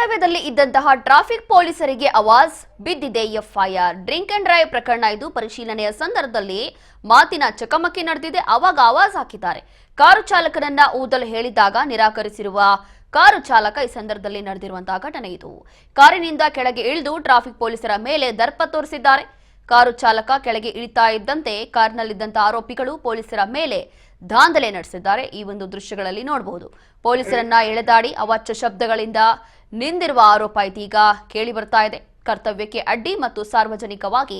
ಕರ್ತವ್ಯದಲ್ಲಿ ಇದ್ದಂತಹ ಟ್ರಾಫಿಕ್ ಪೊಲೀಸರಿಗೆ ಆವಾಜ್ ಬಿದ್ದಿದೆ ಎಫ್ಐಆರ್. ಡ್ರಿಂಕ್ ಅಂಡ್ ಡ್ರೈವ್ ಪ್ರಕರಣ ಇದು. ಪರಿಶೀಲನೆಯ ಸಂದರ್ಭದಲ್ಲಿ ಮಾತಿನ ಚಕಮಕಿ ನಡೆದಿದೆ. ಆವಾಗ ಆವಾಜ್ ಹಾಕಿದ್ದಾರೆ. ಕಾರು ಚಾಲಕನನ್ನ ಊದಲು ಹೇಳಿದಾಗ ನಿರಾಕರಿಸಿರುವ ಕಾರು ಚಾಲಕ ಈ ಸಂದರ್ಭದಲ್ಲಿ ನಡೆದಿರುವಂತಹ ಘಟನೆ ಇದು. ಕಾರಿನಿಂದ ಕೆಳಗೆ ಇಳಿದು ಟ್ರಾಫಿಕ್ ಪೊಲೀಸರ ಮೇಲೆ ದರ್ಪ ತೋರಿಸಿದ್ದಾರೆ. ಕಾರು ಚಾಲಕ ಕೆಳಗೆ ಇಳಿತಾ ಇದ್ದಂತೆ ಕಾರಿನಲ್ಲಿದ್ದಂತಹ ಆರೋಪಿಗಳು ಪೊಲೀಸರ ಮೇಲೆ ದಾಂಧಲೆ ನಡೆಸಿದ್ದಾರೆ. ಈ ಒಂದು ದೃಶ್ಯಗಳಲ್ಲಿ ನೋಡಬಹುದು. ಪೊಲೀಸರನ್ನ ಎಳೆದಾಡಿ ಅವಾಚ್ಯ ಶಬ್ದಗಳಿಂದ ನಿಂದಿರುವ ಆರೋಪ ಇದೀಗ ಕೇಳಿ ಬರ್ತಾ ಇದೆ. ಕರ್ತವ್ಯಕ್ಕೆ ಅಡ್ಡಿ ಮತ್ತು ಸಾರ್ವಜನಿಕವಾಗಿ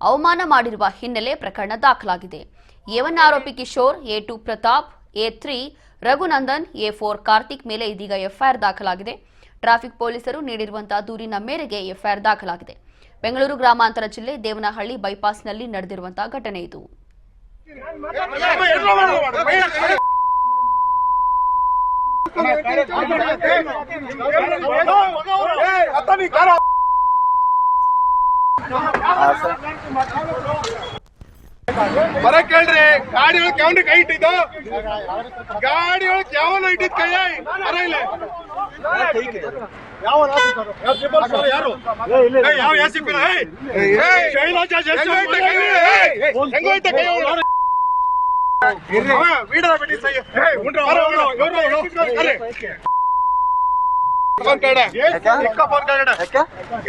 ಅವಮಾನ ಮಾಡಿರುವ ಹಿನ್ನೆಲೆ ಪ್ರಕರಣ ದಾಖಲಾಗಿದೆ. A1 ಆರೋಪಿ Kishore, A2 Pratap, A3 Raghunandan, A4 Karthik ಮೇಲೆ ಇದೀಗ ಎಫ್ಐಆರ್ ದಾಖಲಾಗಿದೆ. ಟ್ರಾಫಿಕ್ ಪೊಲೀಸರು ನೀಡಿರುವಂತಹ ದೂರಿನ ಮೇರೆಗೆ ಎಫ್ಐಆರ್ ದಾಖಲಾಗಿದೆ. ಬೆಂಗಳೂರು ಗ್ರಾಮಾಂತರ ಜಿಲ್ಲೆ ದೇವನಹಳ್ಳಿ ಬೈಪಾಸ್ನಲ್ಲಿ ನಡೆದಿರುವಂತಹ ಘಟನೆ ಇದು. ಬರ ಕೇಳ್ರಿ, ಗಾಡಿ ಒಳಗೆ ಯಾವನ ಕೈ ಇಟ್ಟಿದ್ದು? ಗಾಡಿ ಒಳಗೆ ಯಾವನ ಇಟ್ಟಿದ್ ಕೈ? ಬರ ಇಲ್ಲ.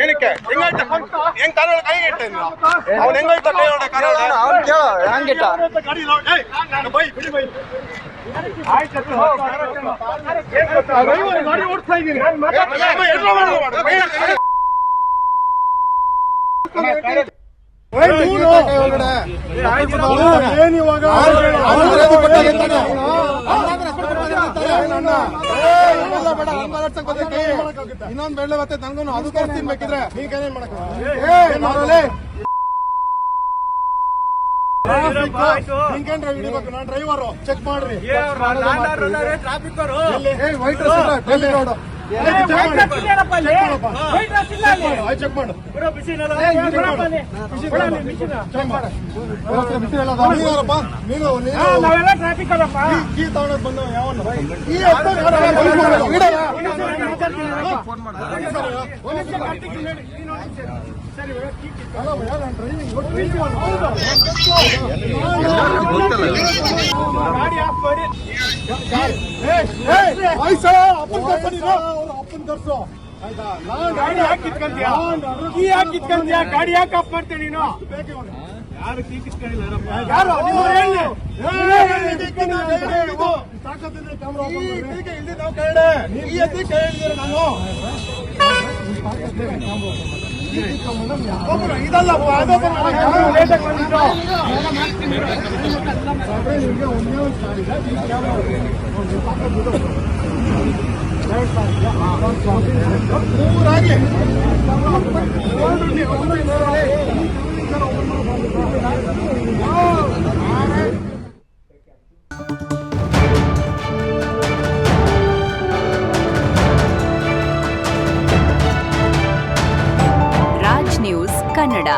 ಏನಕ್ಕೆ ಹೆಂಗ್ ಕಾರ ಕೈ ಇಟ್ಟೆ? ಅವ್ನು ಹೆಂಗಾಯ್ತ ಕೈ ಹೊಡೆ ಕಾರ ಗಾಡಿ ಓಡಿಸ್ತಾ ಇದ್ದೀನಿ. ಇನ್ನೊಂದ್ ಬೆಳ್ಳೆ ಬರ್ತೈತೆ ನನ್ಗೂ, ಅದು ತೋರಿಸ್ತೀನಿ ಬೇಕಿದ್ರೆ. ನೀನ್ ಕೈ ಮಾಡಕ್ ನಾನು ಡ್ರೈವರು ಚೆಕ್ ಮಾಡ್ರಿ. ವೈಟ್ ಚೆಕ್ ಮಾಡು. ನೀನು ಟ್ರಾಫಿಕ್ ಕೀ ತಗೊಂಡ್ ಬಂದ ಯಾವನು ಅಪ್ಪನ್ ತರ್ಸು. ಗಾಡಿ ಹಾಕಿತ್ಕಂತೀಯ, ಗಾಡಿ ಯಾಕೆ ಆಫ್ ಮಾಡ್ತೇನೆ ನೀನು? ಯಾರು ಕೀ ಕಿತ್ಕೊಂಡಿಲ್ಲ? ಯಾರು ಇದಲ್ಲ ರಾಜ್ ನ್ಯೂಸ್ ಕನ್ನಡ.